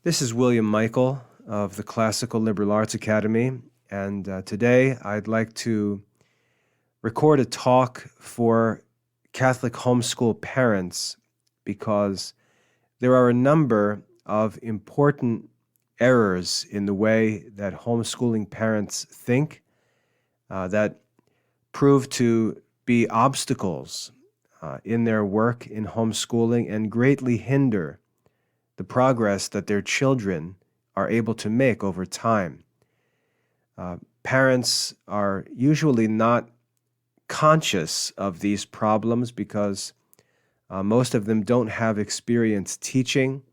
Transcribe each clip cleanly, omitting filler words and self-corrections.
This is William Michael of the Classical Liberal Arts Academy, and today I'd like to record a talk for Catholic homeschool parents because there are a number of important errors in the way that homeschooling parents think that prove to be obstacles in their work in homeschooling and greatly hinder the progress that their children are able to make over time. Parents are usually not conscious of these problems because most of them don't have experience teaching.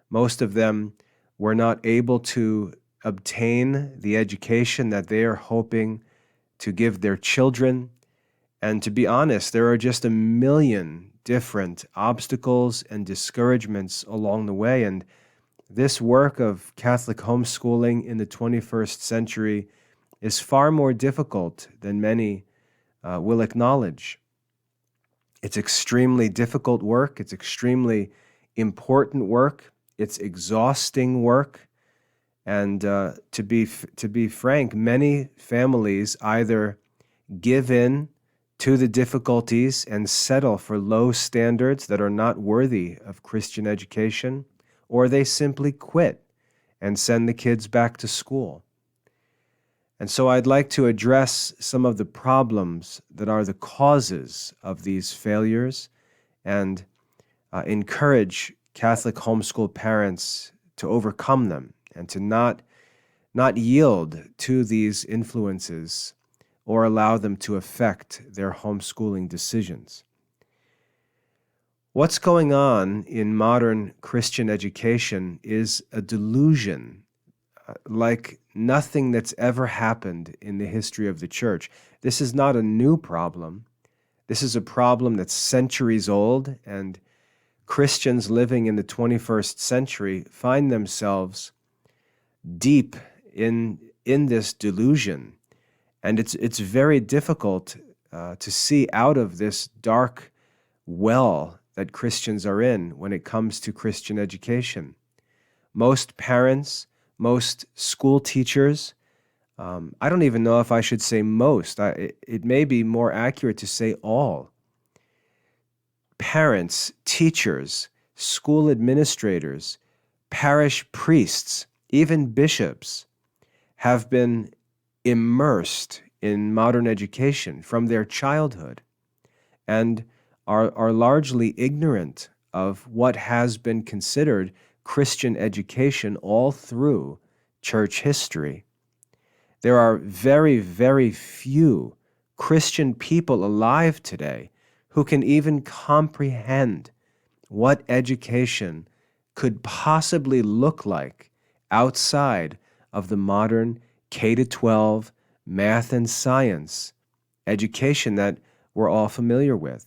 Most of them were not able to obtain the education that they are hoping to give their children. And to be honest, there are just a million different obstacles and discouragements along the way. And this work of Catholic homeschooling in the 21st century is far more difficult than many will acknowledge. It's extremely difficult work. It's extremely important work. It's exhausting work. And to be frank, many families either give in to the difficulties and settle for low standards that are not worthy of Christian education, or they simply quit and send the kids back to school. And so I'd like to address some of the problems that are the causes of these failures and encourage Catholic homeschool parents to overcome them and to not yield to these influences or allow them to affect their homeschooling decisions. What's going on in modern Christian education is a delusion like nothing that's ever happened in the history of the church. This is not a new problem. This is a problem that's centuries old, and Christians living in the 21st century find themselves deep in this delusion. And it's very difficult to see out of this dark well that Christians are in when it comes to Christian education. Most parents, most school teachers, I don't even know if I should say most. It may be more accurate to say all. Parents, teachers, school administrators, parish priests, even bishops have been immersed in modern education from their childhood and are largely ignorant of what has been considered Christian education all through church history. There are very, very few Christian people alive today who can even comprehend what education could possibly look like outside of the modern K-12 math and science education that we're all familiar with.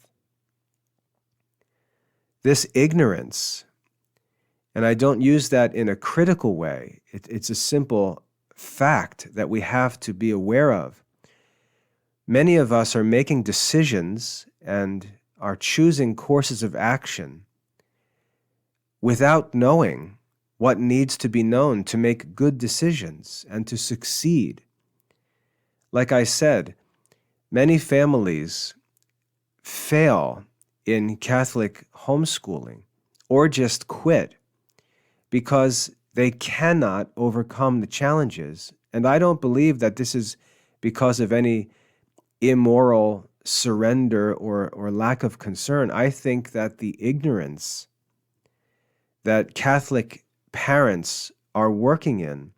This ignorance, and I don't use that in a critical way, it's a simple fact that we have to be aware of. Many of us are making decisions and are choosing courses of action without knowing what needs to be known to make good decisions and to succeed. Like I said, many families fail in Catholic homeschooling or just quit because they cannot overcome the challenges. And I don't believe that this is because of any immoral surrender or lack of concern. I think that the ignorance that Catholic parents are working in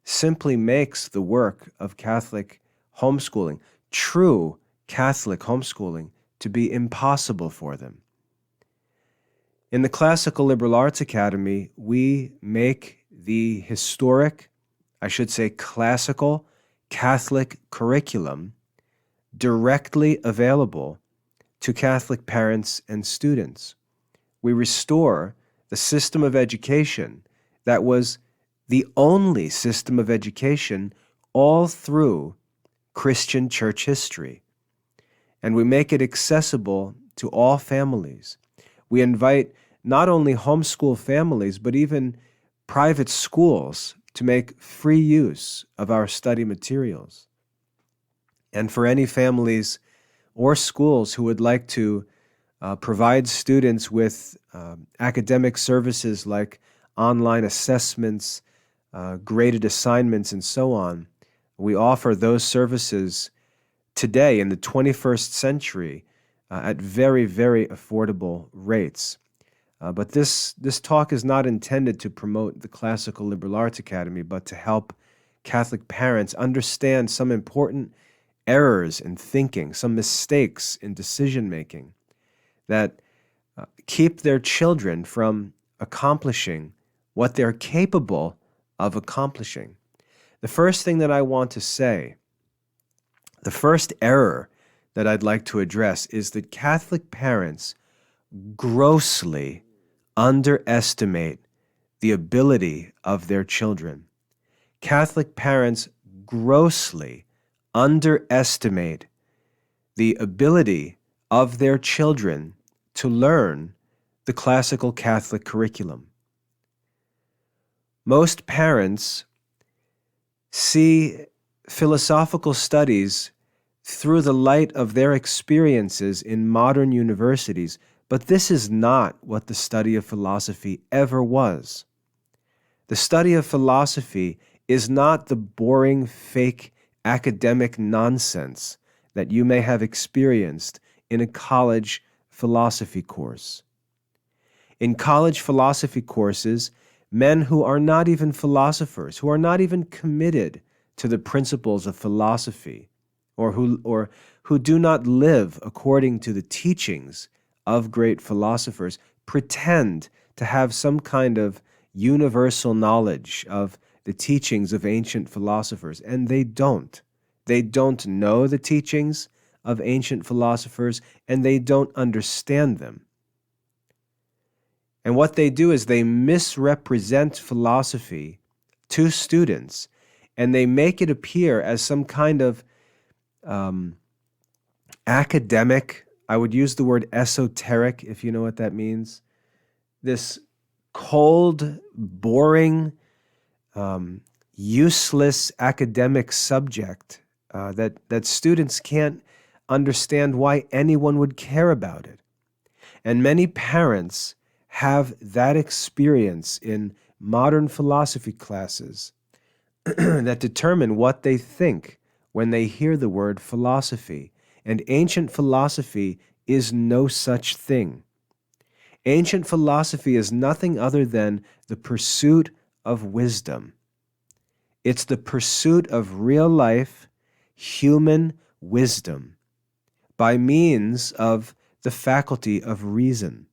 simply makes the work of Catholic homeschooling, true Catholic homeschooling, to be impossible for them. In the Classical Liberal Arts Academy, we make the historic, I should say classical, Catholic curriculum directly available to Catholic parents and students. We restore the system of education that was the only system of education all through Christian church history. And we make it accessible to all families. We invite not only homeschool families, but even private schools to make free use of our study materials. And for any families or schools who would like to provide students with academic services like online assessments, graded assignments, and so on, we offer those services today in the 21st century at very, very affordable rates. But this talk is not intended to promote the Classical Liberal Arts Academy, but to help Catholic parents understand some important errors in thinking, some mistakes in decision-making that keep their children from accomplishing what they're capable of accomplishing. The first thing that I want to say, the first error that I'd like to address is that Catholic parents grossly underestimate the ability of their children. Catholic parents grossly underestimate the ability of their children to learn the classical Catholic curriculum. Most parents see philosophical studies through the light of their experiences in modern universities, but this is not what the study of philosophy ever was. The study of philosophy is not the boring, fake academic nonsense that you may have experienced in a college philosophy course. In college philosophy courses, men who are not even philosophers, who are not even committed to the principles of philosophy, or who do not live according to the teachings of great philosophers, pretend to have some kind of universal knowledge of the teachings of ancient philosophers, and they don't. They don't know the teachings of ancient philosophers, and they don't understand them. And what they do is they misrepresent philosophy to students, and they make it appear as some kind of academic, I would use the word esoteric, if you know what that means, this cold, boring, useless academic subject that students can't understand why anyone would care about it. And many parents have that experience in modern philosophy classes that determine what they think when they hear the word philosophy. And ancient philosophy is no such thing. Ancient philosophy is nothing other than the pursuit of wisdom. It's the pursuit of real life, human wisdom by means of the faculty of reason.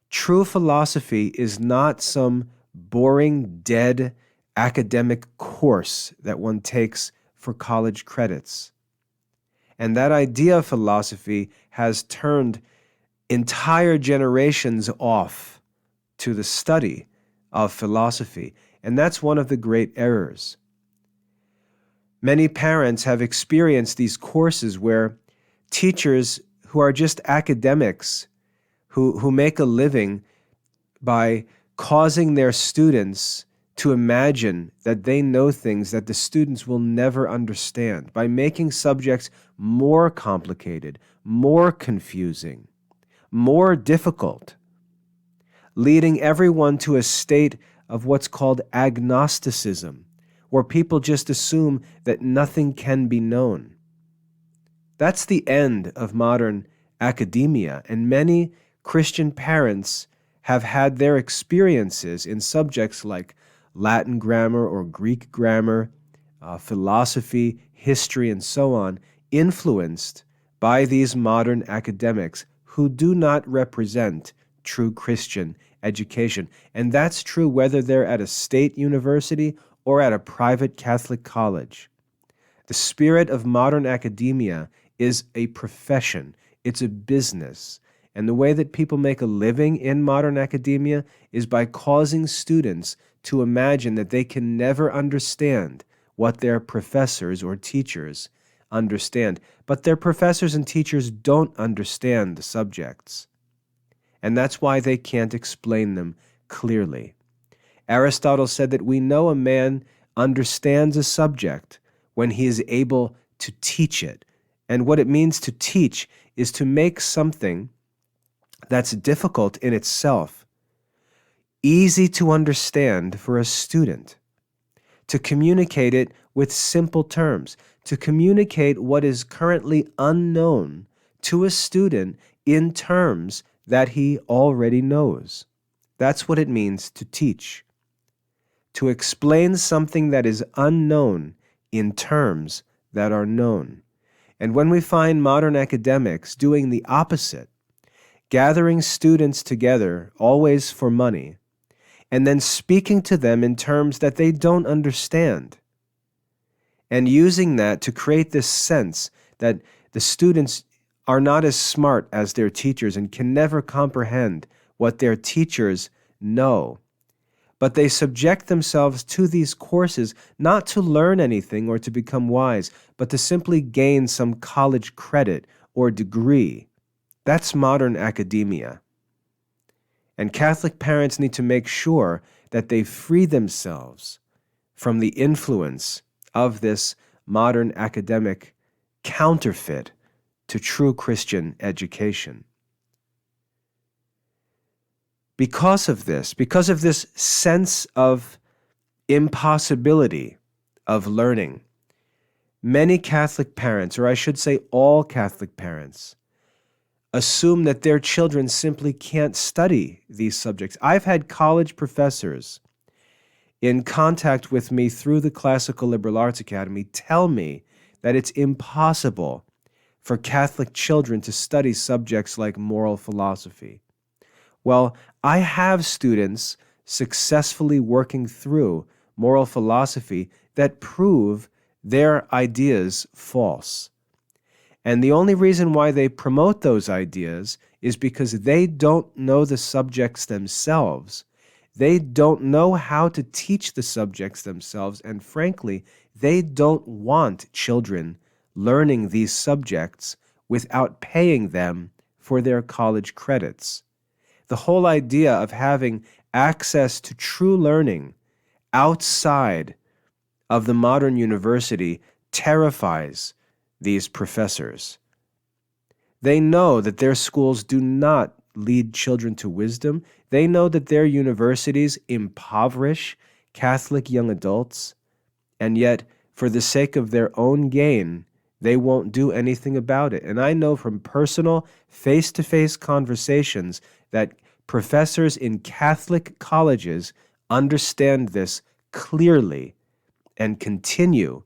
True philosophy is not some boring, dead academic course that one takes for college credits. And that idea of philosophy has turned entire generations off to the study of philosophy. And that's one of the great errors. Many parents have experienced these courses where teachers who are just academics, who make a living by causing their students to imagine that they know things that the students will never understand, by making subjects more complicated, more confusing, more difficult, leading everyone to a state of what's called agnosticism, where people just assume that nothing can be known. That's the end of modern academia, and many Christian parents have had their experiences in subjects like Latin grammar or Greek grammar, philosophy, history, and so on, influenced by these modern academics who do not represent true Christian education. And that's true whether they're at a state university or at a private Catholic college. The spirit of modern academia is a profession. It's a business. And the way that people make a living in modern academia is by causing students to imagine that they can never understand what their professors or teachers understand. But their professors and teachers don't understand the subjects. And that's why they can't explain them clearly. Aristotle said that we know a man understands a subject when he is able to teach it. And what it means to teach is to make something that's difficult in itself easy to understand for a student, to communicate it with simple terms, to communicate what is currently unknown to a student in terms that he already knows. That's what it means to teach. To explain something that is unknown in terms that are known. And when we find modern academics doing the opposite, gathering students together always for money, and then speaking to them in terms that they don't understand, and using that to create this sense that the students are not as smart as their teachers and can never comprehend what their teachers know. But they subject themselves to these courses not to learn anything or to become wise, but to simply gain some college credit or degree. That's modern academia. And Catholic parents need to make sure that they free themselves from the influence of this modern academic counterfeit to true Christian education. Because of this sense of impossibility of learning, many Catholic parents, or I should say all Catholic parents, assume that their children simply can't study these subjects. I've had college professors in contact with me through the Classical Liberal Arts Academy tell me that it's impossible for Catholic children to study subjects like moral philosophy. Well, I have students successfully working through moral philosophy that prove their ideas false. And the only reason why they promote those ideas is because they don't know the subjects themselves. They don't know how to teach the subjects themselves, and frankly, they don't want children learning these subjects without paying them for their college credits. The whole idea of having access to true learning outside of the modern university terrifies these professors. They know that their schools do not lead children to wisdom. They know that their universities impoverish Catholic young adults, and yet, for the sake of their own gain, they won't do anything about it. And I know from personal, face-to-face conversations that professors in Catholic colleges understand this clearly and continue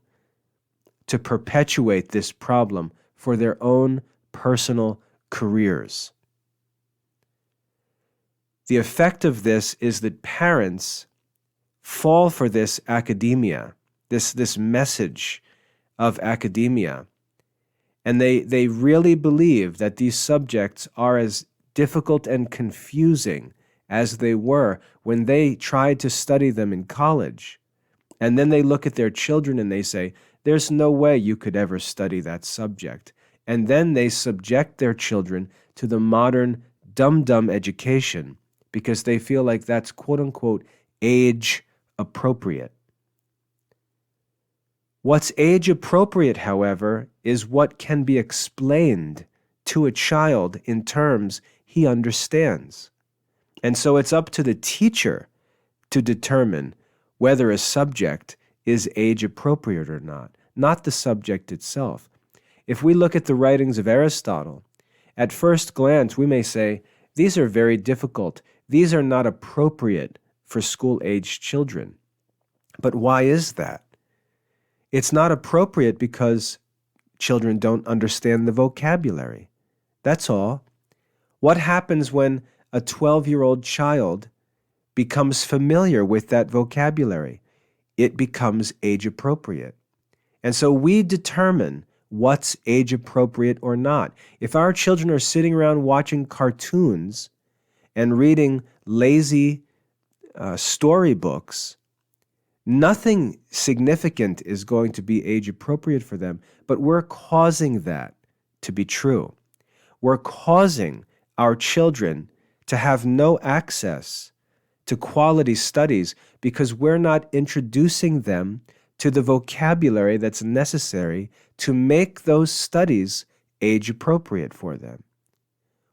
to perpetuate this problem for their own personal careers. The effect of this is that parents fall for this academia, this message of academia, and they really believe that these subjects are as difficult and confusing as they were when they tried to study them in college. And then they look at their children and they say, there's no way you could ever study that subject. And then they subject their children to the modern dumb education because they feel like that's quote-unquote age appropriate. What's age appropriate, however, is what can be explained to a child in terms he understands. And so it's up to the teacher to determine whether a subject is age appropriate or not the subject itself. If we look at the writings of Aristotle, at first glance we may say, these are very difficult. These are not appropriate for school-aged children. But why is that? It's not appropriate because children don't understand the vocabulary. That's all. What happens when a 12-year-old child becomes familiar with that vocabulary? It becomes age appropriate. And so we determine what's age appropriate or not. If our children are sitting around watching cartoons and reading lazy storybooks, nothing significant is going to be age appropriate for them, but we're causing that to be true. We're causing our children to have no access to quality studies because we're not introducing them to the vocabulary that's necessary to make those studies age appropriate for them.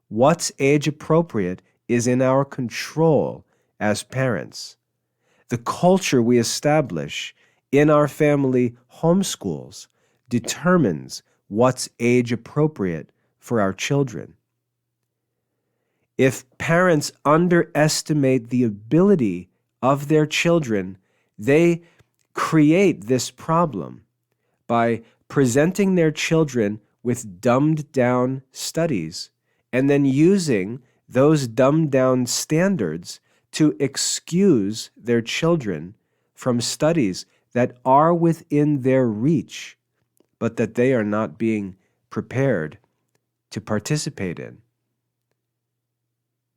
What's age appropriate is in our control as parents. The culture we establish in our family homeschools determines what's age appropriate for our children. If parents underestimate the ability of their children, they create this problem by presenting their children with dumbed-down studies and then using those dumbed-down standards to excuse their children from studies that are within their reach, but that they are not being prepared to participate in.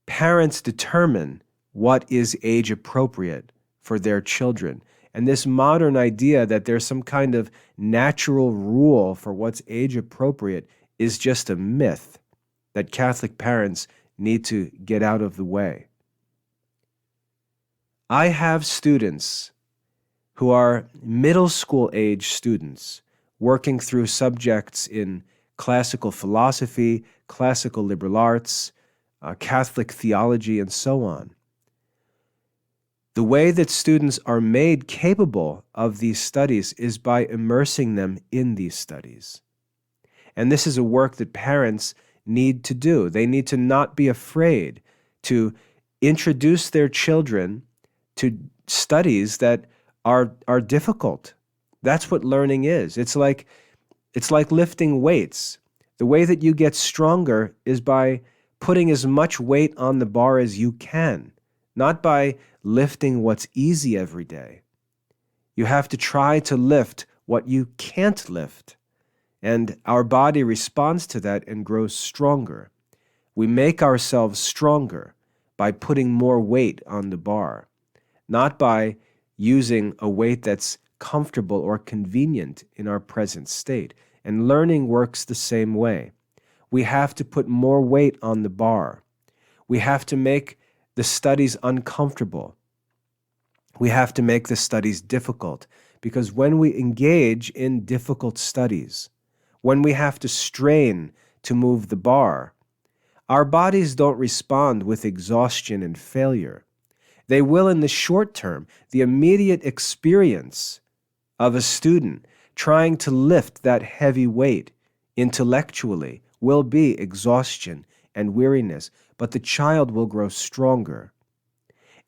Parents determine what is age appropriate for their children. And this modern idea that there's some kind of natural rule for what's age appropriate is just a myth that Catholic parents need to get out of the way. I have students who are middle school age students working through subjects in classical philosophy, classical liberal arts, Catholic theology, and so on. The way that students are made capable of these studies is by immersing them in these studies. And this is a work that parents need to do. They need to not be afraid to introduce their children to studies that are difficult. That's what learning is. It's like lifting weights. The way that you get stronger is by putting as much weight on the bar as you can, not by lifting what's easy every day. You have to try to lift what you can't lift, and our body responds to that and grows stronger. We make ourselves stronger by putting more weight on the bar, not by using a weight that's comfortable or convenient in our present state. And learning works the same way. We have to put more weight on the bar. We have to make the studies uncomfortable. We have to make the studies difficult, because when we engage in difficult studies, when we have to strain to move the bar, our bodies don't respond with exhaustion and failure. They will in the short term. The immediate experience of a student trying to lift that heavy weight intellectually will be exhaustion and weariness, but the child will grow stronger.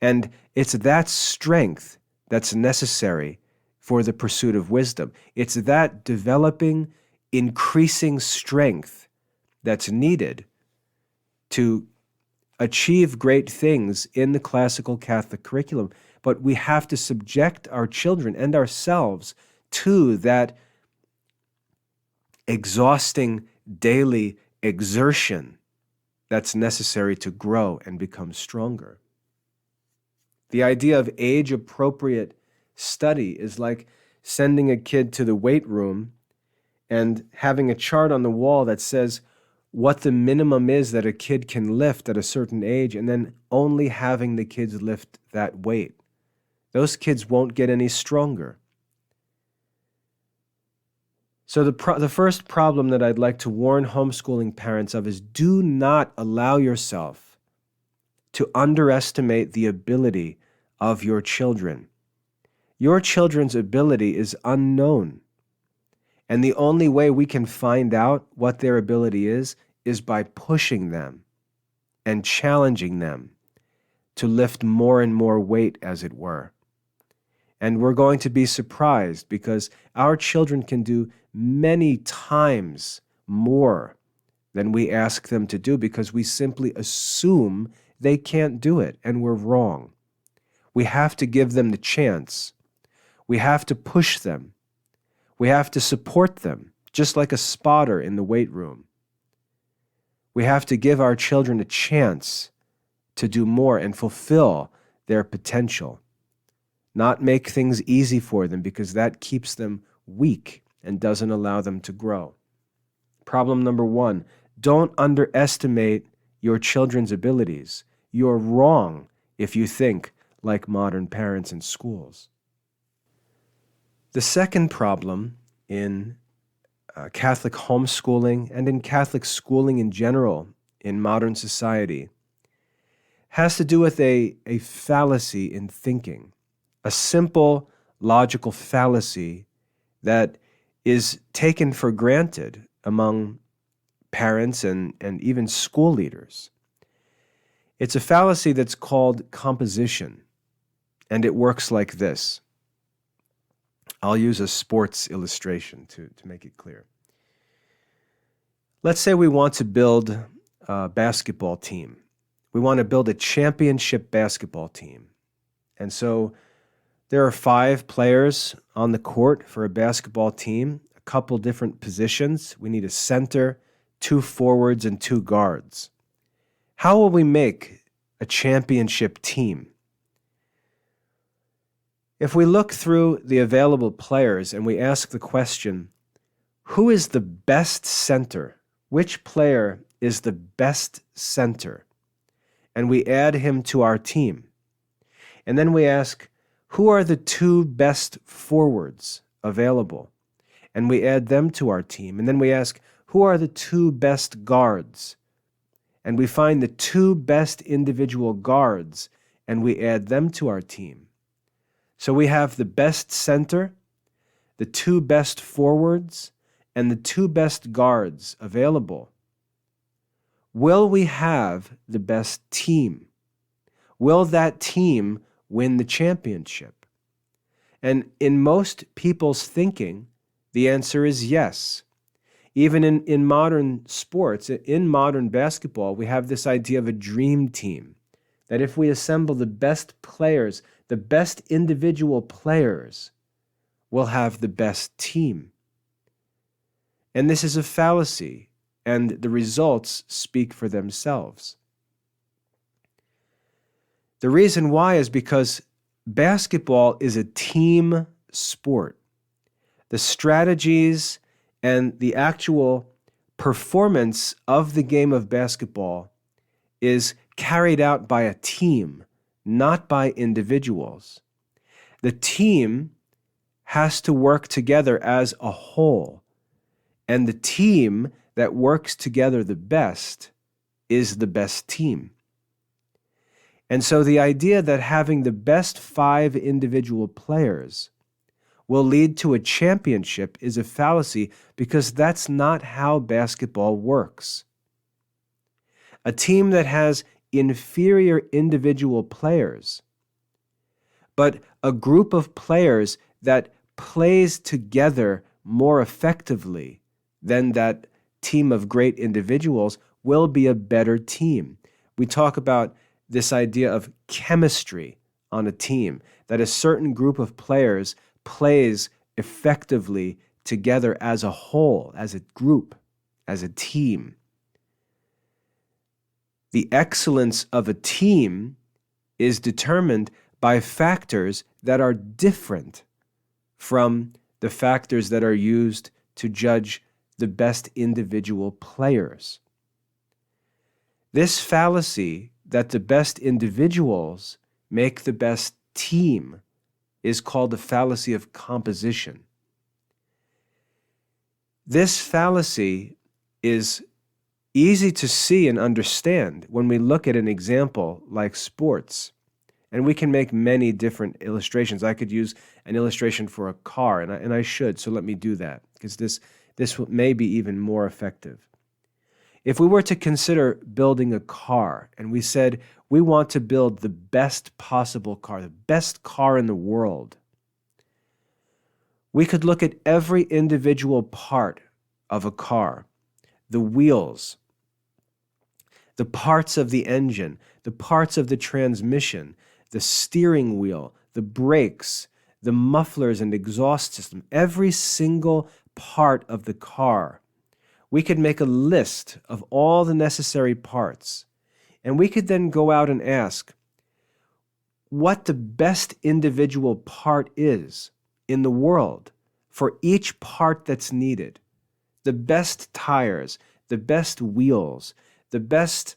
And it's that strength that's necessary for the pursuit of wisdom. It's that developing, increasing strength that's needed to achieve great things in the classical Catholic curriculum. But we have to subject our children and ourselves to that exhausting daily exertion that's necessary to grow and become stronger. The idea of age-appropriate study is like sending a kid to the weight room and having a chart on the wall that says what the minimum is that a kid can lift at a certain age, and then only having the kids lift that weight. Those kids won't get any stronger. So the first problem that I'd like to warn homeschooling parents of is do not allow yourself to underestimate the ability of your children. Your children's ability is unknown. And the only way we can find out what their ability is by pushing them and challenging them to lift more and more weight, as it were. And we're going to be surprised because our children can do many times more than we ask them to do because we simply assume they can't do it, and we're wrong. We have to give them the chance. We have to push them. We have to support them, just like a spotter in the weight room. We have to give our children a chance to do more and fulfill their potential, not make things easy for them because that keeps them weak and doesn't allow them to grow. Problem number 1, don't underestimate your children's abilities. You're wrong if you think like modern parents and schools. The second problem in Catholic homeschooling and in Catholic schooling in general in modern society has to do with a fallacy in thinking, a simple logical fallacy that is taken for granted among parents and even school leaders. It's a fallacy that's called composition, and it works like this. I'll use a sports illustration to make it clear. Let's say we want to build a basketball team. We want to build a championship basketball team. And so there are 5 players on the court for a basketball team, a couple different positions. We need a center, 2 forwards, and 2 guards. How will we make a championship team? If we look through the available players and we ask the question, who is the best center? Which player is the best center? And we add him to our team. And then we ask, who are the 2 best forwards available? And we add them to our team. And then we ask, who are the 2 best guards? And we find the 2 best individual guards, and we add them to our team. So we have the best center, the 2 best forwards, and the 2 best guards available. Will we have the best team? Will that team win the championship? And in most people's thinking, the answer is yes. Even in modern sports, in modern basketball, we have this idea of a dream team, that if we assemble the best players, the best individual players, we'll have the best team. And this is a fallacy, and the results speak for themselves. The reason why is because basketball is a team sport. The strategies and the actual performance of the game of basketball is carried out by a team, not by individuals. The team has to work together as a whole, and the team that works together the best is the best team. And so the idea that having the best 5 individual players will lead to a championship is a fallacy, because that's not how basketball works. A team that has inferior individual players, but a group of players that plays together more effectively than that team of great individuals will be a better team. We talk about this idea of chemistry on a team, that a certain group of players plays effectively together as a whole, as a group, as a team. The excellence of a team is determined by factors that are different from the factors that are used to judge the best individual players. This fallacy that the best individuals make the best team is called the fallacy of composition. This fallacy is easy to see and understand when we look at an example like sports. And we can make many different illustrations. I could use an illustration for a car, and I should, so let me do that, because this may be even more effective. If we were to consider building a car, and we said we want to build the best possible car, the best car in the world, we could look at every individual part of a car, the wheels, the parts of the engine, the parts of the transmission, the steering wheel, the brakes, the mufflers and exhaust system, every single part of the car. We could make a list of all the necessary parts, and we could then go out and ask what the best individual part is in the world for each part that's needed. The best tires, the best wheels, the best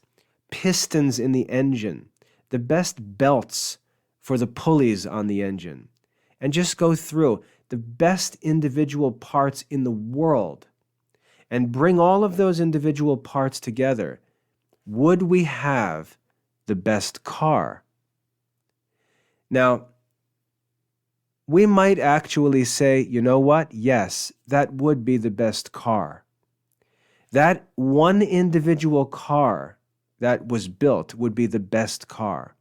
pistons in the engine, the best belts for the pulleys on the engine, and just go through the best individual parts in the world and bring all of those individual parts together, would we have the best car? Now, we might actually say, you know what? Yes, that would be the best car. That one individual car that was built would be the best car.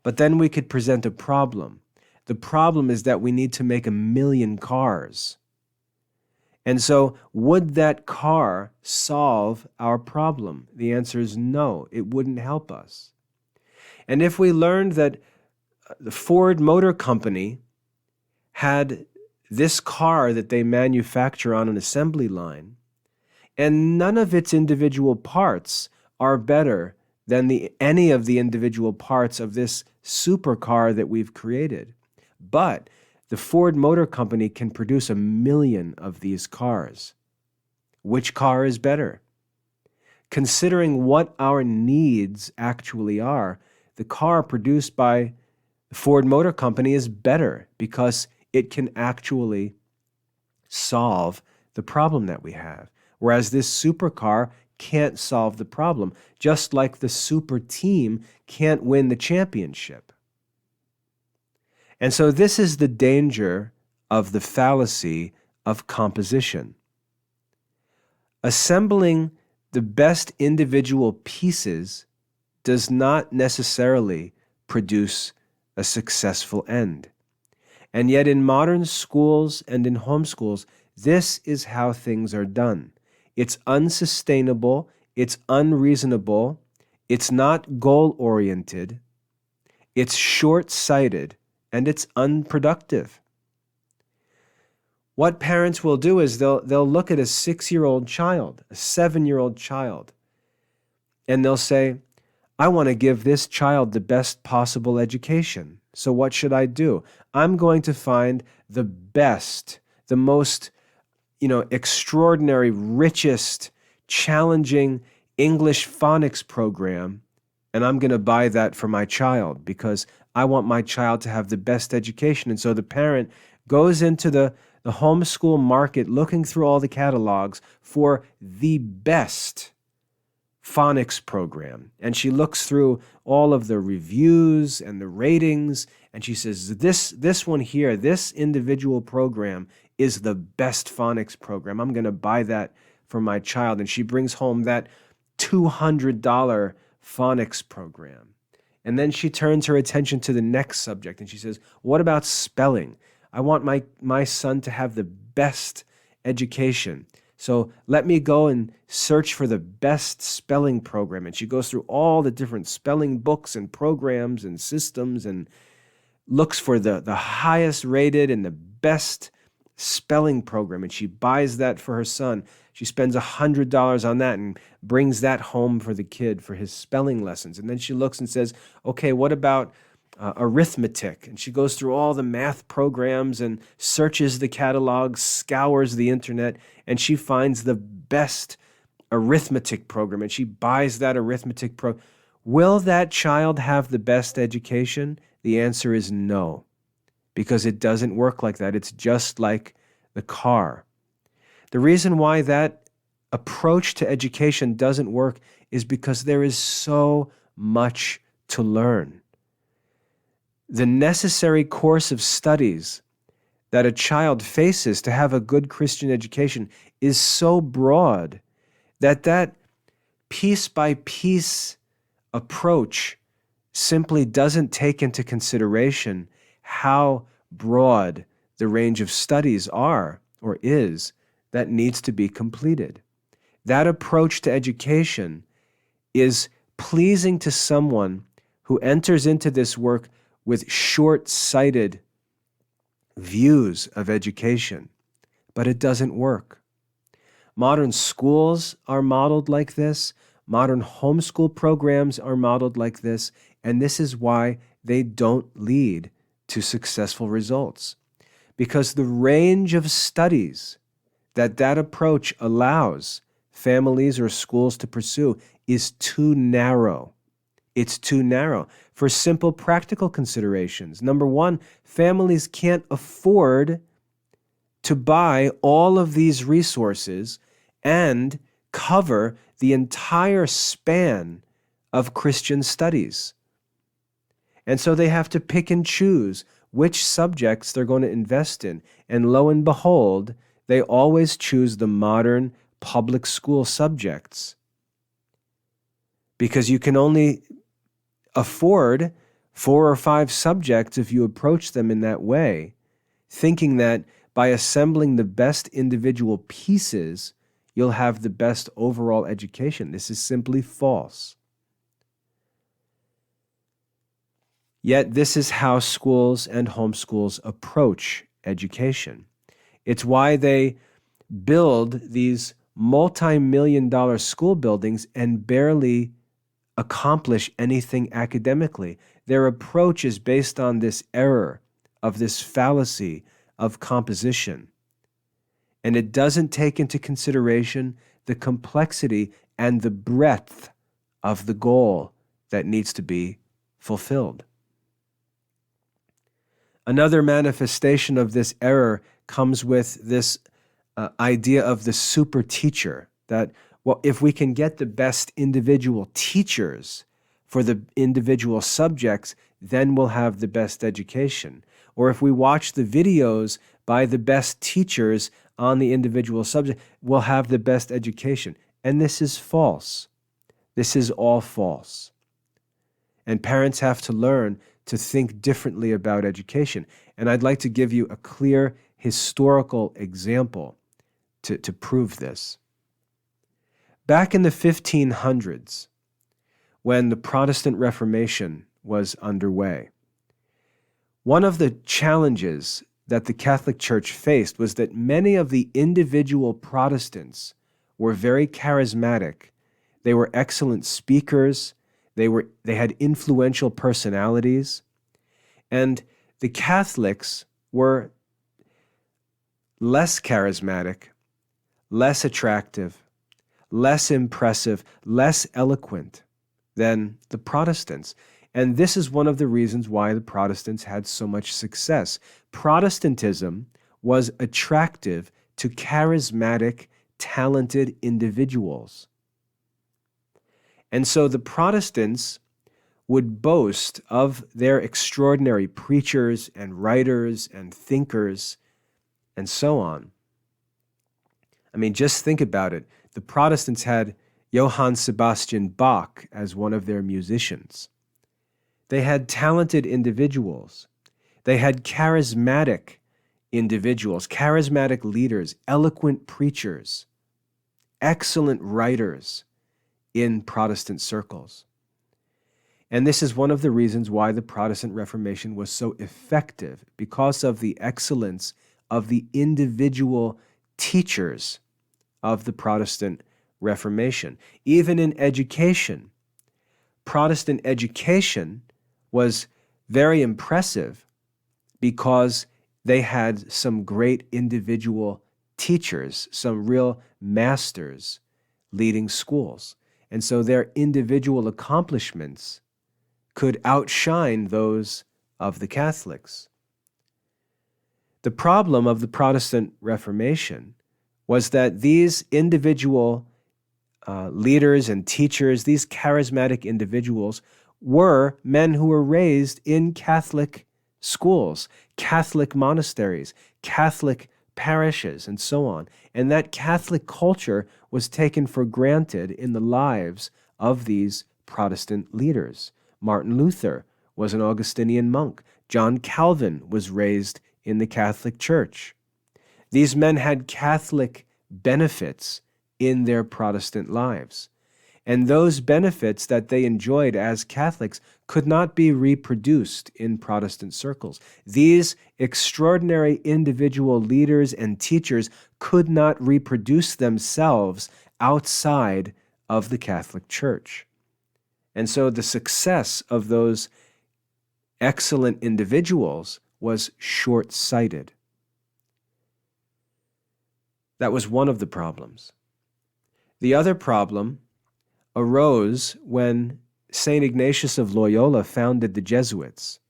But then we could present a problem. The problem is that we need to make 1,000,000 cars. And so, would that car solve our problem? The answer is no, it wouldn't help us. And if we learned that the Ford Motor Company had this car that they manufacture on an assembly line, and none of its individual parts are better than any of the individual parts of this supercar that we've created. But the Ford Motor Company can produce 1,000,000 of these cars. Which car is better? Considering what our needs actually are, the car produced by the Ford Motor Company is better because it can actually solve the problem that we have. Whereas this supercar can't solve the problem, just like the super team can't win the championship. And so this is the danger of the fallacy of composition. Assembling the best individual pieces does not necessarily produce a successful end. And yet in modern schools and in homeschools, this is how things are done. It's unsustainable, it's unreasonable, it's not goal-oriented, it's short-sighted, and it's unproductive. What parents will do is they'll look at a 6-year-old child, a 7-year-old child, and they'll say, I want to give this child the best possible education. So what should I do? I'm going to find the best, the most, extraordinary, richest, challenging English phonics program, and I'm going to buy that for my child because I want my child to have the best education. And so the parent goes into the homeschool market looking through all the catalogs for the best phonics program. And she looks through all of the reviews and the ratings, and she says, this one here, this individual program is the best phonics program. I'm going to buy that for my child. And she brings home that $200 phonics program. And then she turns her attention to the next subject, and she says, what about spelling? I want my son to have the best education. So let me go and search for the best spelling program. And she goes through all the different spelling books and programs and systems and looks for the highest rated and the best spelling program. And she buys that for her son. She spends $100 on that and brings that home for the kid for his spelling lessons. And then she looks and says, okay, what about arithmetic? And she goes through all the math programs and searches the catalogs, scours the internet, and she finds the best arithmetic program, and she buys that arithmetic program. Will that child have the best education? The answer is no, because it doesn't work like that. It's just like the car. The reason why that approach to education doesn't work is because there is so much to learn. The necessary course of studies that a child faces to have a good Christian education is so broad that piece-by-piece approach simply doesn't take into consideration how broad the range of studies are or is that needs to be completed. That approach to education is pleasing to someone who enters into this work with short-sighted views of education, but it doesn't work. Modern schools are modeled like this. Modern homeschool programs are modeled like this, and this is why they don't lead to successful results. Because the range of studies that approach allows families or schools to pursue is too narrow. It's too narrow for simple practical considerations. Number one, families can't afford to buy all of these resources and cover the entire span of Christian studies. And so they have to pick and choose which subjects they're going to invest in. And lo and behold, they always choose the modern public school subjects, because you can only afford 4 or 5 subjects if you approach them in that way, thinking that by assembling the best individual pieces, you'll have the best overall education. This is simply false. Yet this is how schools and homeschools approach education. It's why they build these multi-million-dollar school buildings and barely accomplish anything academically. Their approach is based on this error of this fallacy of composition. And it doesn't take into consideration the complexity and the breadth of the goal that needs to be fulfilled. Another manifestation of this error comes with this idea of the super teacher, that, well, if we can get the best individual teachers for the individual subjects, then we'll have the best education. Or if we watch the videos by the best teachers on the individual subject, we'll have the best education. And this is false. This is all false. And parents have to learn to think differently about education. And I'd like to give you a clear historical example to prove this. Back in the 1500s, when the Protestant Reformation was underway, one of the challenges that the Catholic Church faced was that many of the individual Protestants were very charismatic. They were excellent speakers. They had influential personalities. And the Catholics were less charismatic, less attractive, less impressive, less eloquent than the Protestants. And this is one of the reasons why the Protestants had so much success. Protestantism was attractive to charismatic, talented individuals. And so the Protestants would boast of their extraordinary preachers and writers and thinkers and so on. I mean, just think about it. The Protestants had Johann Sebastian Bach as one of their musicians. They had talented individuals. They had charismatic individuals, charismatic leaders, eloquent preachers, excellent writers in Protestant circles. And this is one of the reasons why the Protestant Reformation was so effective, because of the excellence of the individual teachers of the Protestant Reformation. Even in education, Protestant education was very impressive because they had some great individual teachers, some real masters leading schools. And so their individual accomplishments could outshine those of the Catholics. The problem of the Protestant Reformation was that these individual leaders and teachers, these charismatic individuals, were men who were raised in Catholic schools, Catholic monasteries, Catholic parishes, and so on. And that Catholic culture was taken for granted in the lives of these Protestant leaders. Martin Luther was an Augustinian monk. John Calvin was raised in the Catholic Church. These men had Catholic benefits in their Protestant lives. And those benefits that they enjoyed as Catholics could not be reproduced in Protestant circles. These extraordinary individual leaders and teachers could not reproduce themselves outside of the Catholic Church. And so the success of those excellent individuals was short-sighted. That was one of the problems. The other problem arose when St. Ignatius of Loyola founded the Jesuits,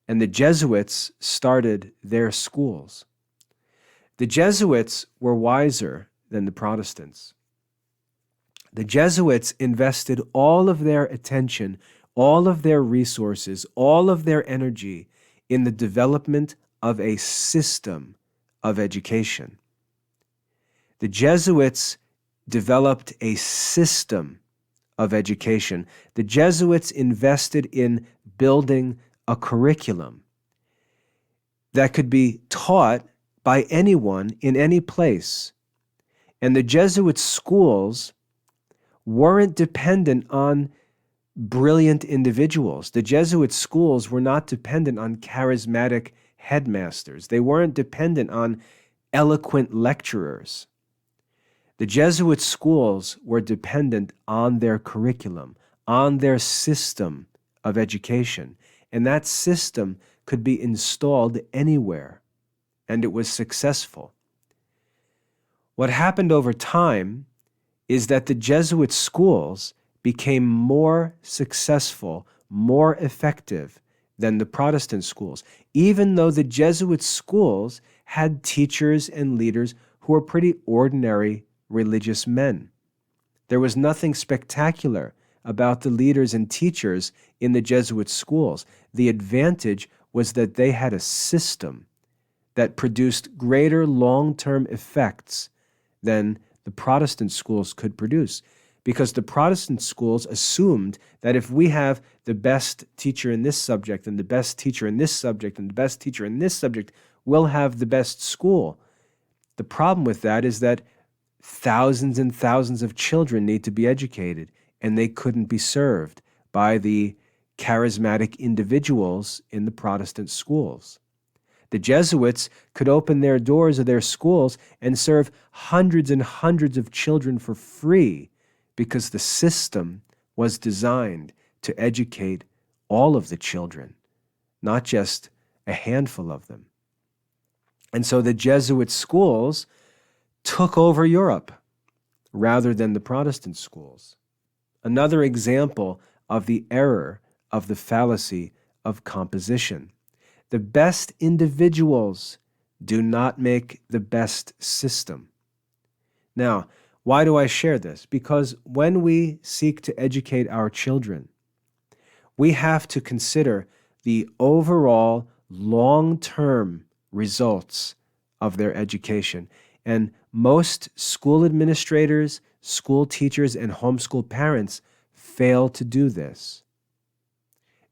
and the Jesuits started their schools. The Jesuits were wiser than the Protestants. The Jesuits invested all of their attention, all of their resources, all of their energy in the development of a system of education. The Jesuits developed a system of education. The Jesuits invested in building a curriculum that could be taught by anyone in any place. And the Jesuit schools weren't dependent on brilliant individuals. The Jesuit schools were not dependent on charismatic headmasters. They weren't dependent on eloquent lecturers. The Jesuit schools were dependent on their curriculum, on their system of education. And that system could be installed anywhere, and it was successful. What happened over time is that the Jesuit schools became more successful, more effective than the Protestant schools, even though the Jesuit schools had teachers and leaders who were pretty ordinary religious men. There was nothing spectacular about the leaders and teachers in the Jesuit schools. The advantage was that they had a system that produced greater long-term effects than the Protestant schools could produce, because the Protestant schools assumed that if we have the best teacher in this subject and the best teacher in this subject and the best teacher in this subject, we'll have the best school. The problem with that is that thousands and thousands of children need to be educated, and they couldn't be served by the charismatic individuals in the Protestant schools. The Jesuits could open their doors of their schools and serve hundreds and hundreds of children for free because the system was designed to educate all of the children, not just a handful of them. And so the Jesuit schools took over Europe rather than the Protestant schools. Another example of the error of the fallacy of composition. The best individuals do not make the best system. Now, why do I share this? Because when we seek to educate our children, we have to consider the overall long-term results of their education. And most school administrators, school teachers, and homeschool parents fail to do this.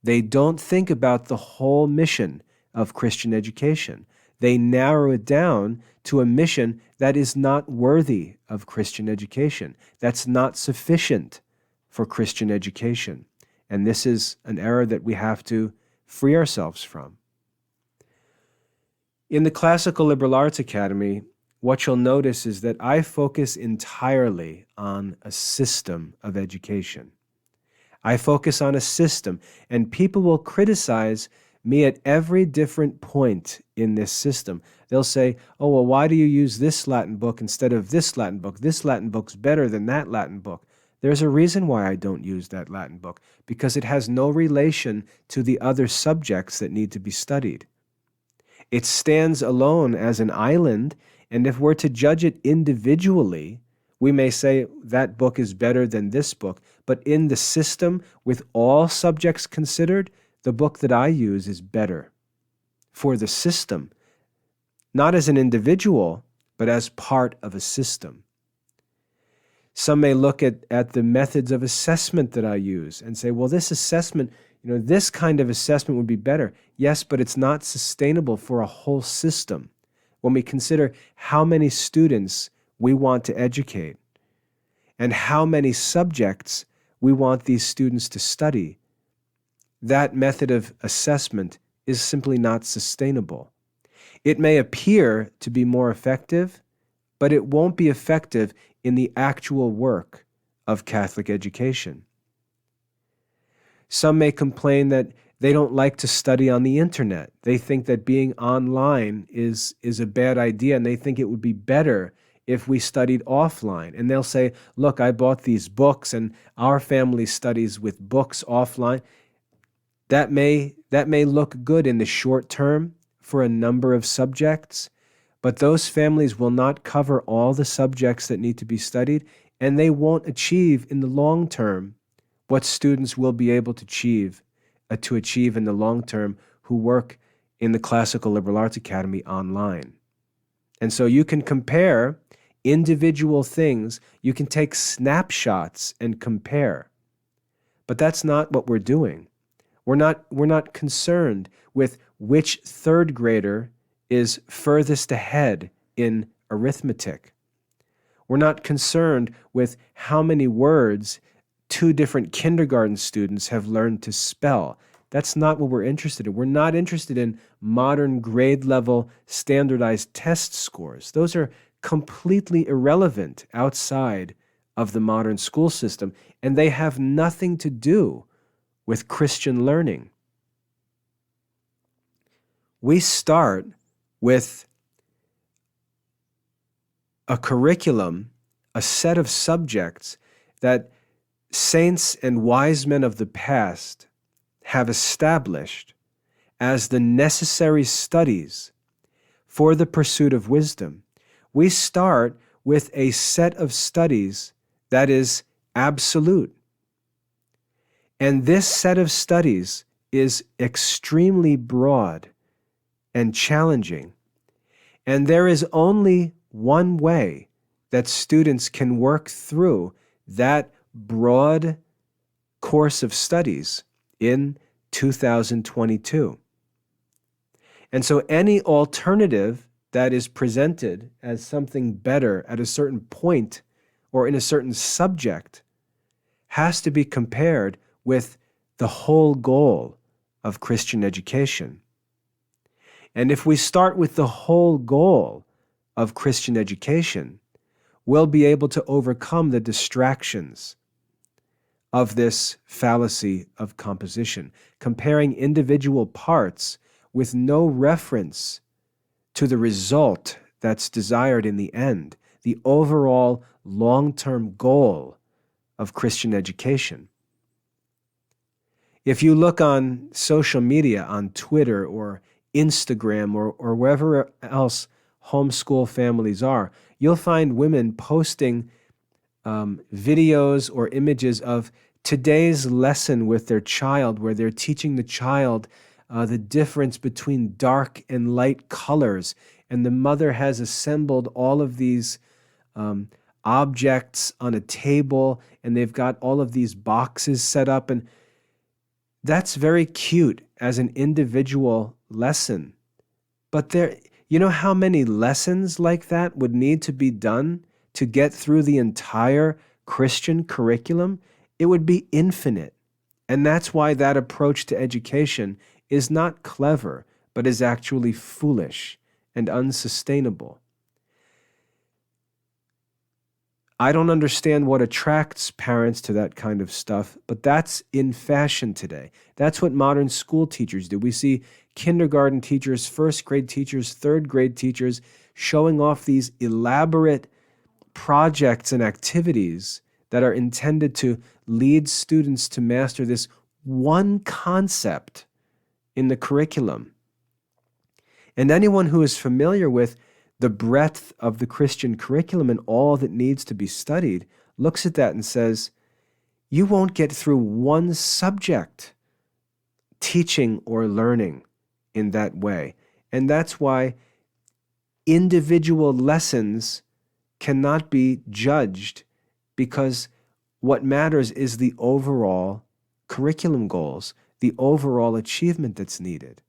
They don't think about the whole mission of Christian education. They narrow it down to a mission that is not worthy of Christian education, that's not sufficient for Christian education. And this is an error that we have to free ourselves from. In the Classical Liberal Arts Academy, what you'll notice is that I focus entirely on a system of education. I focus on a system, and people will criticize me at every different point in this system. They'll say, oh, well, why do you use this Latin book instead of this Latin book? This Latin book's better than that Latin book. There's a reason why I don't use that Latin book, because it has no relation to the other subjects that need to be studied. It stands alone as an island, and if we're to judge it individually, we may say that book is better than this book, but in the system, with all subjects considered, the book that I use is better for the system, not as an individual, but as part of a system. Some may look at the methods of assessment that I use and say, well, this assessment, this kind of assessment would be better. Yes, but it's not sustainable for a whole system. When we consider how many students we want to educate and how many subjects we want these students to study, that method of assessment is simply not sustainable. It may appear to be more effective, but it won't be effective in the actual work of Catholic education. Some may complain that they don't like to study on the internet. They think that being online is a bad idea, and they think it would be better if we studied offline. And they'll say, look, I bought these books and our family studies with books offline. That may look good in the short term for a number of subjects, but those families will not cover all the subjects that need to be studied, and they won't achieve in the long term what students will be able to achieve in the long term who work in the Classical Liberal Arts Academy online. And so you can compare individual things, you can take snapshots and compare. But that's not what we're doing. We're not concerned with which third grader is furthest ahead in arithmetic. We're not concerned with how many words two different kindergarten students have learned to spell. That's not what we're interested in. We're not interested in modern grade level standardized test scores. Those are completely irrelevant outside of the modern school system, and they have nothing to do with Christian learning. We start with a curriculum, a set of subjects that saints and wise men of the past have established as the necessary studies for the pursuit of wisdom. We start with a set of studies that is absolute. And this set of studies is extremely broad and challenging. And there is only one way that students can work through that broad course of studies in 2022. And so any alternative that is presented as something better at a certain point or in a certain subject has to be compared with the whole goal of Christian education. And if we start with the whole goal of Christian education, we'll be able to overcome the distractions of this fallacy of composition, comparing individual parts with no reference to the result that's desired in the end, the overall long-term goal of Christian education. If you look on social media, on Twitter or Instagram or wherever else homeschool families are, you'll find women posting videos or images of today's lesson with their child, where they're teaching the child the difference between dark and light colors. And the mother has assembled all of these objects on a table, and they've got all of these boxes set up. And that's very cute as an individual lesson. But you know how many lessons like that would need to be done to get through the entire Christian curriculum? It would be infinite. And that's why that approach to education is not clever, but is actually foolish and unsustainable. I don't understand what attracts parents to that kind of stuff, but that's in fashion today. That's what modern school teachers do. We see kindergarten teachers, first grade teachers, third grade teachers showing off these elaborate projects and activities that are intended to lead students to master this one concept in the curriculum. And anyone who is familiar with the breadth of the Christian curriculum and all that needs to be studied looks at that and says, you won't get through one subject teaching or learning in that way. And that's why individual lessons cannot be judged, because what matters is the overall curriculum goals, the overall achievement that's needed.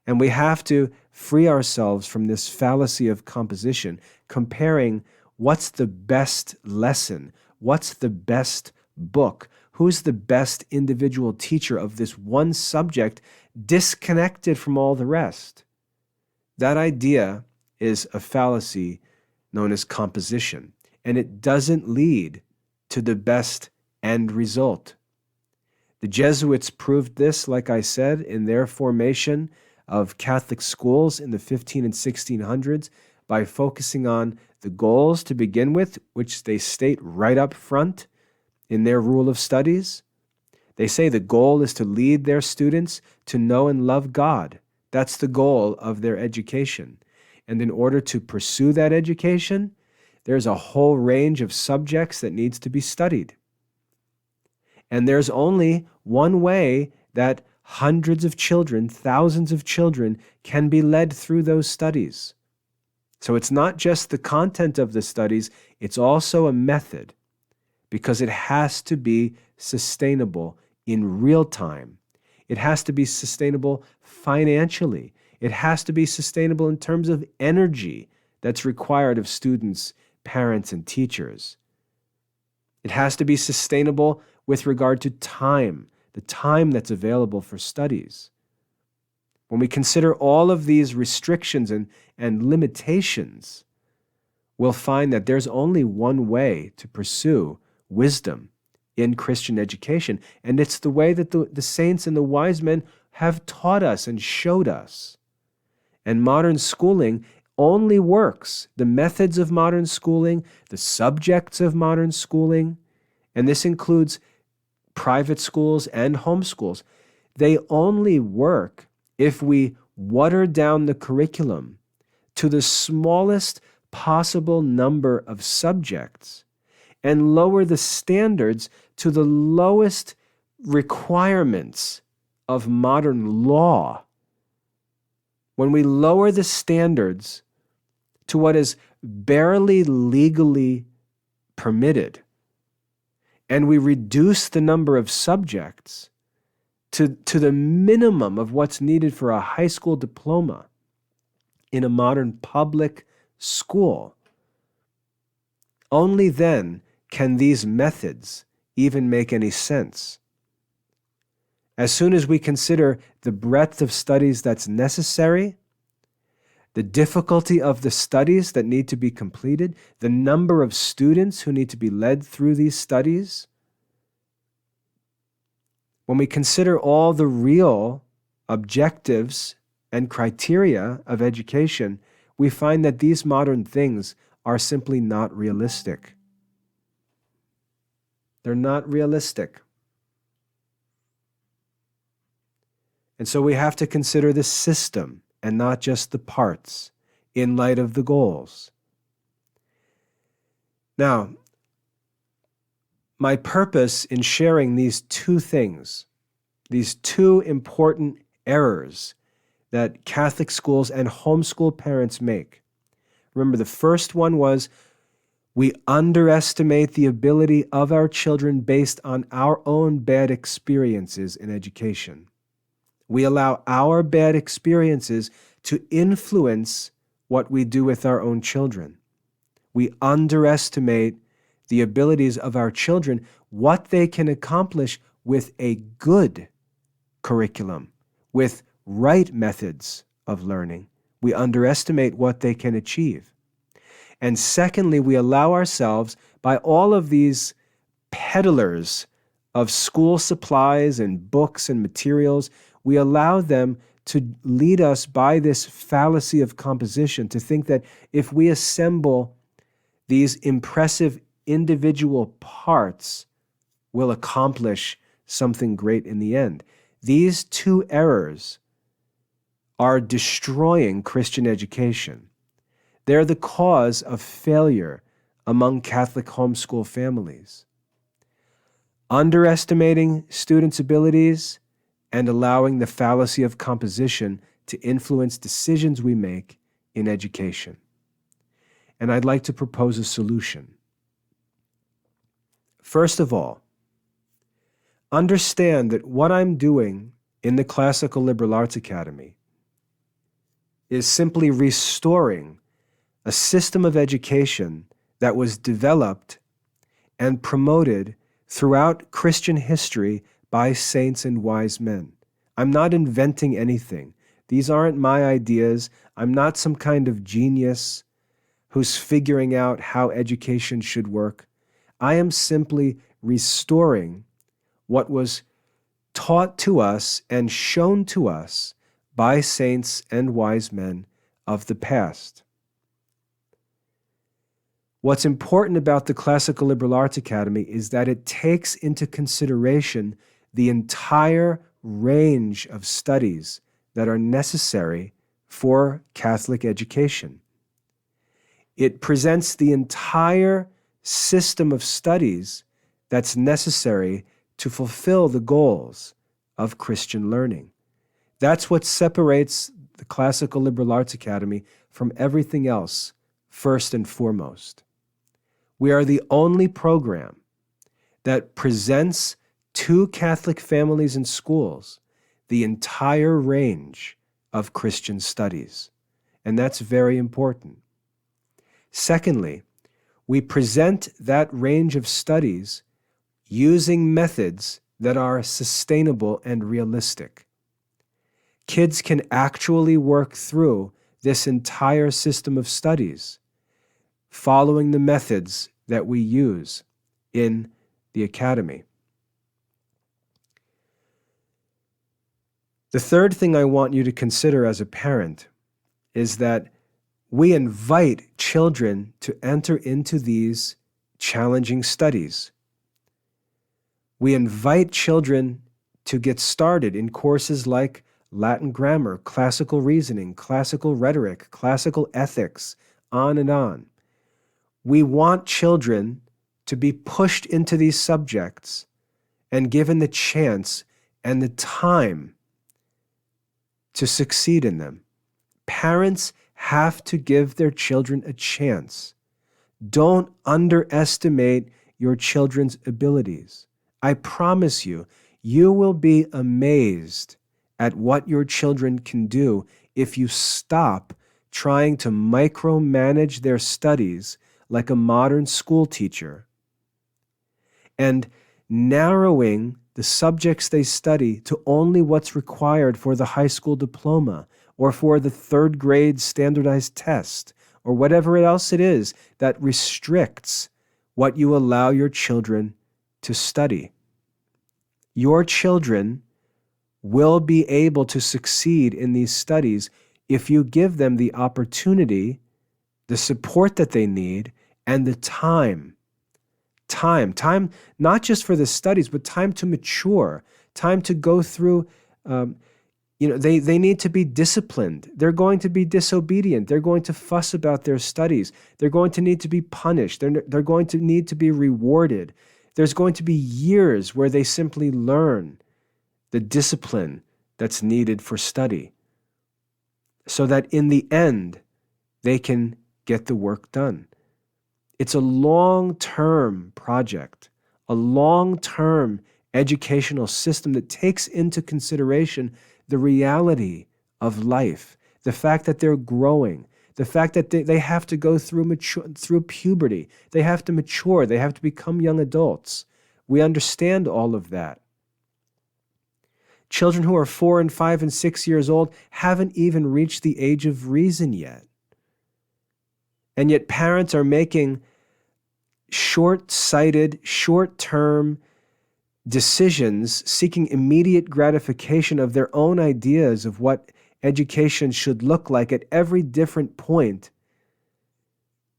And we have to free ourselves from this fallacy of composition, comparing what's the best lesson, what's the best book, who's the best individual teacher of this one subject, disconnected from all the rest. That idea is a fallacy known as composition, and it doesn't lead to the best end result. The Jesuits proved this, like I said, in their formation of Catholic schools in the 1500s and 1600s by focusing on the goals to begin with, which they state right up front in their rule of studies. They say the goal is to lead their students to know and love God. That's the goal of their education. And in order to pursue that education, there's a whole range of subjects that needs to be studied. And there's only one way that hundreds of children, thousands of children can be led through those studies. So it's not just the content of the studies, it's also a method, because it has to be sustainable in real time. It has to be sustainable financially. It has to be sustainable in terms of energy that's required of students, parents, and teachers. It has to be sustainable with regard to time, the time that's available for studies. When we consider all of these restrictions and limitations, we'll find that there's only one way to pursue wisdom in Christian education, and it's the way that the saints and the wise men have taught us and showed us. And modern schooling only works. The methods of modern schooling, the subjects of modern schooling, and this includes private schools and homeschools, they only work if we water down the curriculum to the smallest possible number of subjects and lower the standards to the lowest requirements of modern law. When we lower the standards to what is barely legally permitted, and we reduce the number of subjects to the minimum of what's needed for a high school diploma in a modern public school, only then can these methods even make any sense. As soon as we consider the breadth of studies that's necessary, the difficulty of the studies that need to be completed, the number of students who need to be led through these studies, when we consider all the real objectives and criteria of education, we find that these modern things are simply not realistic. They're not realistic. And so we have to consider the system and not just the parts in light of the goals. Now, my purpose in sharing these two things, these two important errors that Catholic schools and homeschool parents make. Remember, the first one was we underestimate the ability of our children based on our own bad experiences in education. We allow our bad experiences to influence what we do with our own children. We underestimate the abilities of our children, what they can accomplish with a good curriculum, with right methods of learning. We underestimate what they can achieve. And secondly, we allow ourselves, by all of these peddlers of school supplies and books and materials, we allow them to lead us by this fallacy of composition to think that if we assemble these impressive individual parts, we'll accomplish something great in the end. These two errors are destroying Christian education. They're the cause of failure among Catholic homeschool families. Underestimating students' abilities and allowing the fallacy of composition to influence decisions we make in education. And I'd like to propose a solution. First of all, understand that what I'm doing in the Classical Liberal Arts Academy is simply restoring a system of education that was developed and promoted throughout Christian history by saints and wise men. I'm not inventing anything. These aren't my ideas. I'm not some kind of genius who's figuring out how education should work. I am simply restoring what was taught to us and shown to us by saints and wise men of the past. What's important about the Classical Liberal Arts Academy is that it takes into consideration the entire range of studies that are necessary for Catholic education. It presents the entire system of studies that's necessary to fulfill the goals of Christian learning. That's what separates the Classical Liberal Arts Academy from everything else, first and foremost. We are the only program that presents to Catholic families and schools the entire range of Christian studies, and that's very important. Secondly, we present that range of studies using methods that are sustainable and realistic. Kids can actually work through this entire system of studies following the methods that we use in the academy. The third thing I want you to consider as a parent is that we invite children to enter into these challenging studies. We invite children to get started in courses like Latin grammar, classical reasoning, classical rhetoric, classical ethics, on and on. We want children to be pushed into these subjects and given the chance and the time to succeed in them. Parents have to give their children a chance. Don't underestimate your children's abilities. I promise you, you will be amazed at what your children can do if you stop trying to micromanage their studies like a modern school teacher and narrowing the subjects they study to only what's required for the high school diploma or for the third grade standardized test or whatever else it is that restricts what you allow your children to study. Your children will be able to succeed in these studies if you give them the opportunity, the support that they need, and the time, not just for the studies, but time to mature, time to go through, they need to be disciplined. They're going to be disobedient. They're going to fuss about their studies. They're going to need to be punished. They're going to need to be rewarded. There's going to be years where they simply learn the discipline that's needed for study so that in the end, they can get the work done. It's a long-term project, a long-term educational system that takes into consideration the reality of life, the fact that they're growing, the fact that they have to go through puberty, they have to mature, they have to become young adults. We understand all of that. Children who are 4 and 5 and 6 years old haven't even reached the age of reason yet. And yet parents are making short-sighted, short-term decisions, seeking immediate gratification of their own ideas of what education should look like at every different point,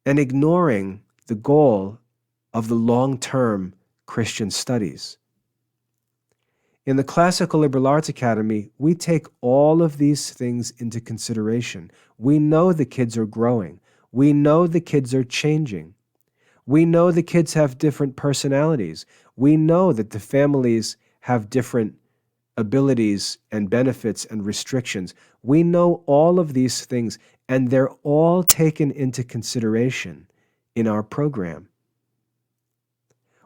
and ignoring the goal of the long-term Christian studies. In the Classical Liberal Arts Academy, we take all of these things into consideration. We know the kids are growing. We know the kids are changing. We know the kids have different personalities. We know that the families have different abilities and benefits and restrictions. We know all of these things, and they're all taken into consideration in our program.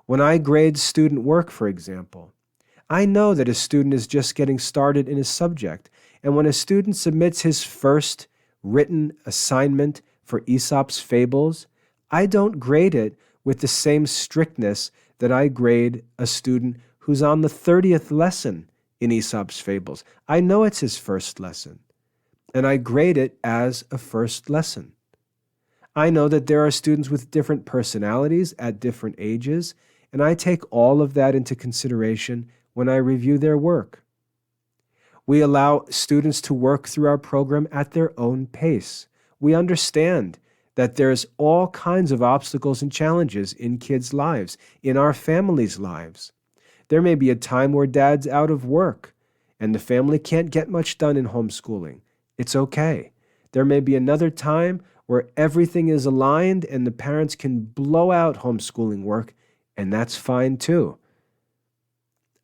When I grade student work, for example, I know that a student is just getting started in a subject, and when a student submits his first written assignment for Aesop's Fables, I don't grade it with the same strictness that I grade a student who's on the 30th lesson in Aesop's Fables. I know it's his first lesson, and I grade it as a first lesson. I know that there are students with different personalities at different ages, and I take all of that into consideration when I review their work. We allow students to work through our program at their own pace. We understand that there's all kinds of obstacles and challenges in kids' lives, in our families' lives. There may be a time where dad's out of work and the family can't get much done in homeschooling. It's okay. There may be another time where everything is aligned and the parents can blow out homeschooling work, and that's fine too.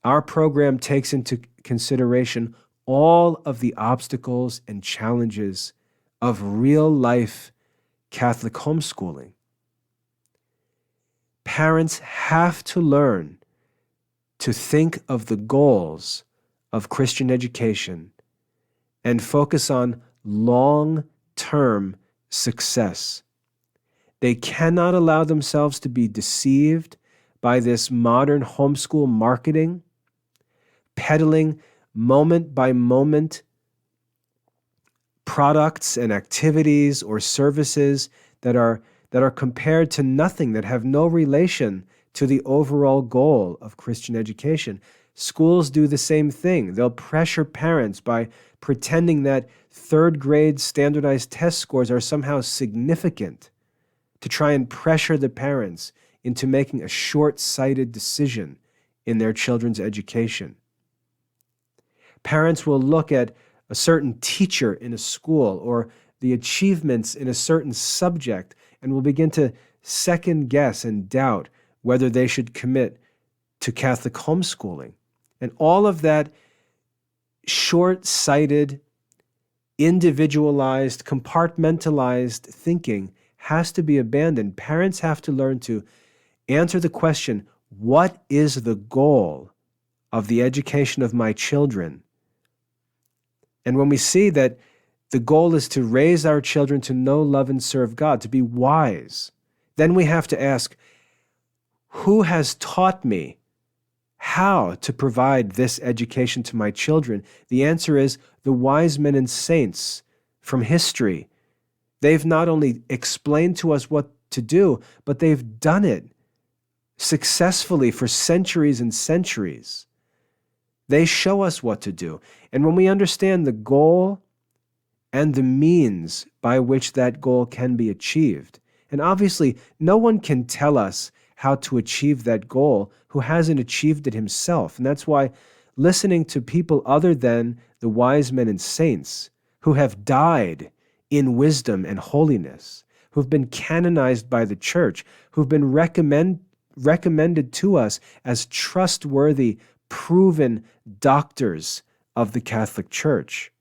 Our program takes into consideration all of the obstacles and challenges of real-life Catholic homeschooling. Parents have to learn to think of the goals of Christian education and focus on long-term success. They cannot allow themselves to be deceived by this modern homeschool marketing, peddling moment-by-moment products and activities or services that are compared to nothing, that have no relation to the overall goal of Christian education. Schools do the same thing. They'll pressure parents by pretending that third-grade standardized test scores are somehow significant, to try and pressure the parents into making a short-sighted decision in their children's education. Parents will look at a certain teacher in a school or the achievements in a certain subject and will begin to second guess and doubt whether they should commit to Catholic homeschooling. And all of that short-sighted, individualized, compartmentalized thinking has to be abandoned. Parents have to learn to answer the question, what is the goal of the education of my children? And when we see that the goal is to raise our children to know, love, and serve God, to be wise, then we have to ask, who has taught me how to provide this education to my children? The answer is the wise men and saints from history. They've not only explained to us what to do, but they've done it successfully for centuries and centuries. They show us what to do. And when we understand the goal and the means by which that goal can be achieved, and obviously no one can tell us how to achieve that goal who hasn't achieved it himself. And that's why listening to people other than the wise men and saints who have died in wisdom and holiness, who've been canonized by the church, who've been recommended to us as trustworthy, proven doctors of the Catholic Church.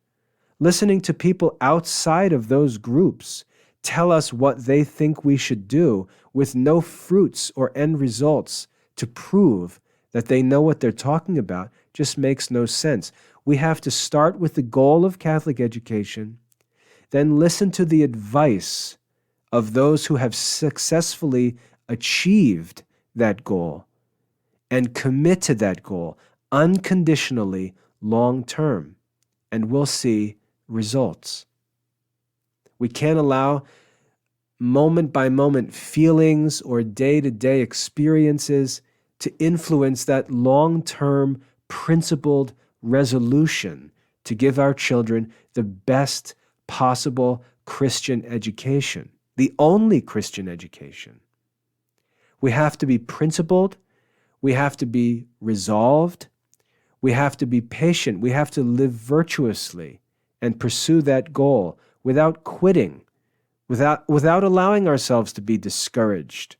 Listening to people outside of those groups tell us what they think we should do with no fruits or end results to prove that they know what they're talking about just makes no sense. We have to start with the goal of Catholic education, then listen to the advice of those who have successfully achieved that goal and commit to that goal unconditionally long-term, and we'll see results. We can't allow moment-by-moment feelings or day-to-day experiences to influence that long-term principled resolution to give our children the best possible Christian education, the only Christian education. We have to be principled. We have to be resolved. We have to be patient. We have to live virtuously and pursue that goal without quitting, without allowing ourselves to be discouraged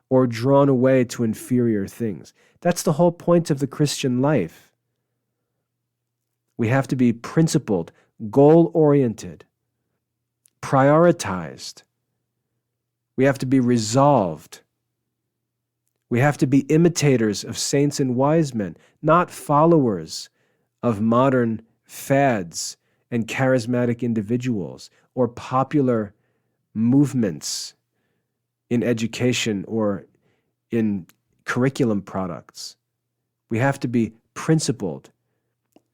or drawn away to inferior things. That's the whole point of the Christian life. We have to be principled, goal-oriented, prioritized. We have to be resolved. We have to be imitators of saints and wise men, not followers of modern fads and charismatic individuals or popular movements in education or in curriculum products. We have to be principled,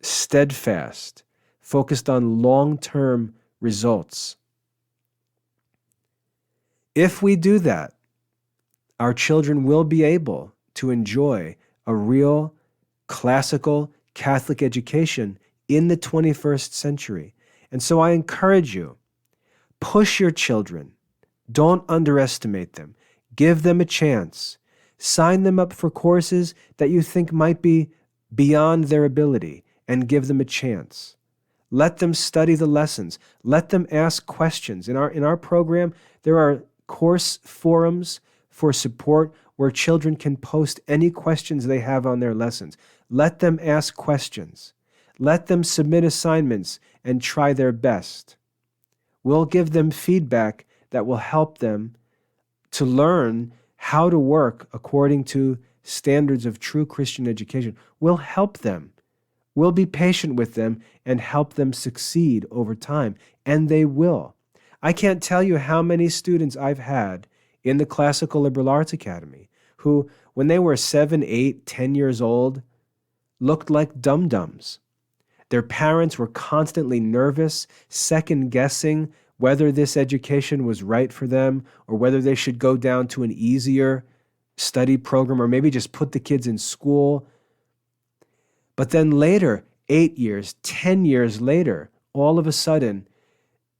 steadfast, focused on long-term results. If we do that, our children will be able to enjoy a real classical Catholic education in the 21st century. And so I encourage you, push your children, Don't underestimate them. Give them a chance. Sign them up for courses that you think might be beyond their ability and give them a chance. Let them study the lessons. Let them ask questions. In our program, there are course forums for support where children can post any questions they have on their lessons. Let them ask questions. Let them submit assignments and try their best. We'll give them feedback that will help them to learn how to work according to standards of true Christian education. We'll help them. We'll be patient with them and help them succeed over time, and they will. I can't tell you how many students I've had in the Classical Liberal Arts Academy who, when they were 7, 8, 10 years old, looked like dum-dums. Their parents were constantly nervous, second-guessing whether this education was right for them or whether they should go down to an easier study program or maybe just put the kids in school. But then later, 8 years, 10 years later, all of a sudden,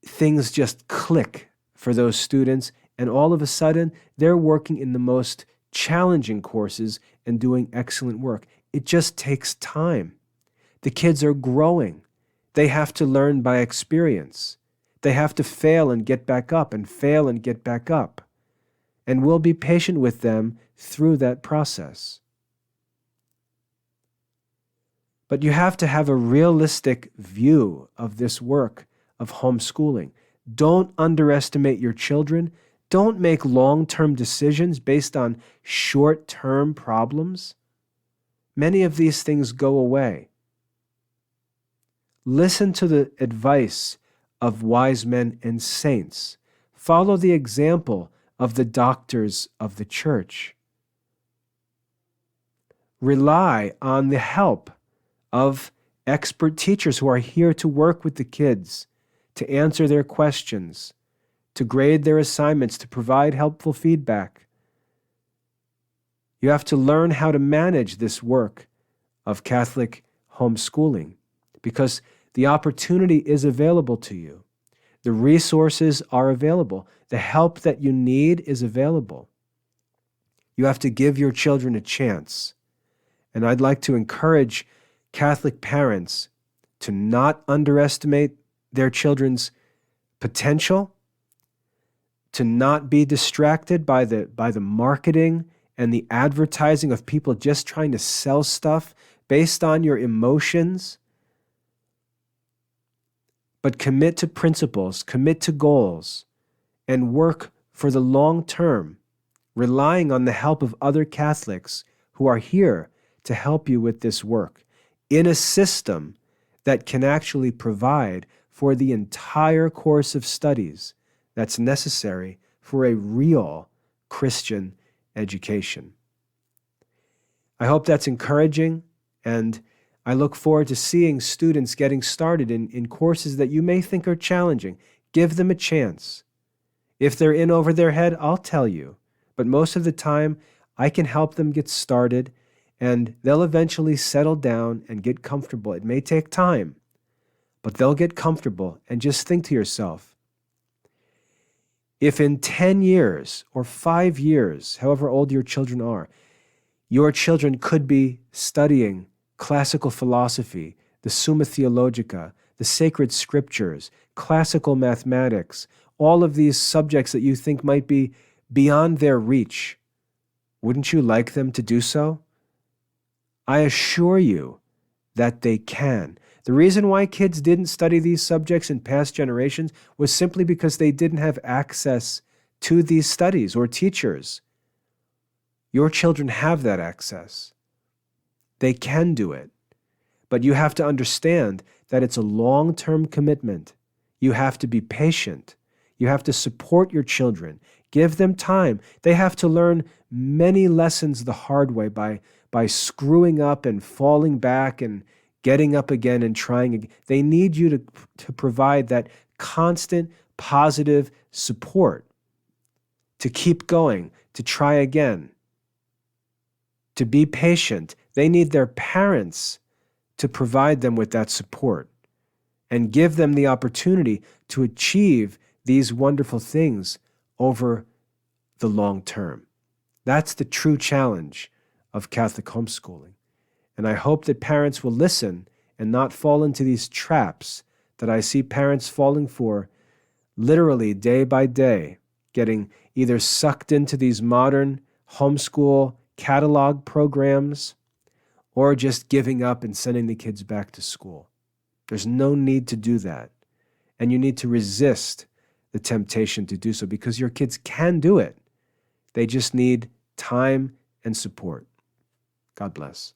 things just click for those students, and all of a sudden, they're working in the most challenging courses and doing excellent work. It just takes time. The kids are growing. They have to learn by experience. They have to fail and get back up and fail and get back up. And we'll be patient with them through that process. But you have to have a realistic view of this work of homeschooling. Don't underestimate your children. Don't make long-term decisions based on short-term problems. Many of these things go away. Listen to the advice of wise men and saints. Follow the example of the doctors of the church. Rely on the help of expert teachers who are here to work with the kids, to answer their questions, to grade their assignments, to provide helpful feedback. You have to learn how to manage this work of Catholic homeschooling because the opportunity is available to you. The resources are available. The help that you need is available. You have to give your children a chance. And I'd like to encourage Catholic parents to not underestimate their children's potential, to not be distracted by the marketing and the advertising of people just trying to sell stuff based on your emotions, but commit to principles, commit to goals, and work for the long term, relying on the help of other Catholics who are here to help you with this work in a system that can actually provide for the entire course of studies that's necessary for a real Christian education. I hope that's encouraging, and I look forward to seeing students getting started in courses that you may think are challenging. Give them a chance. If they're in over their head, I'll tell you. But most of the time, I can help them get started, and they'll eventually settle down and get comfortable. It may take time, but they'll get comfortable. And just think to yourself, if in 10 years or 5 years, however old your children are, your children could be studying classical philosophy, the Summa Theologica, the sacred scriptures, classical mathematics, all of these subjects that you think might be beyond their reach, wouldn't you like them to do so? I assure you that they can. The reason why kids didn't study these subjects in past generations was simply because they didn't have access to these studies or teachers. Your children have that access. They can do it. But you have to understand that it's a long-term commitment. You have to be patient. You have to support your children. Give them time. They have to learn many lessons the hard way by screwing up and falling back and getting up again and trying again. They need you to provide that constant positive support, to keep going, to try again, to be patient. They need their parents to provide them with that support and give them the opportunity to achieve these wonderful things over the long term. That's the true challenge of Catholic homeschooling. And I hope that parents will listen and not fall into these traps that I see parents falling for literally day by day, getting either sucked into these modern homeschool catalog programs or just giving up and sending the kids back to school. There's no need to do that. And you need to resist the temptation to do so because your kids can do it. They just need time and support. God bless.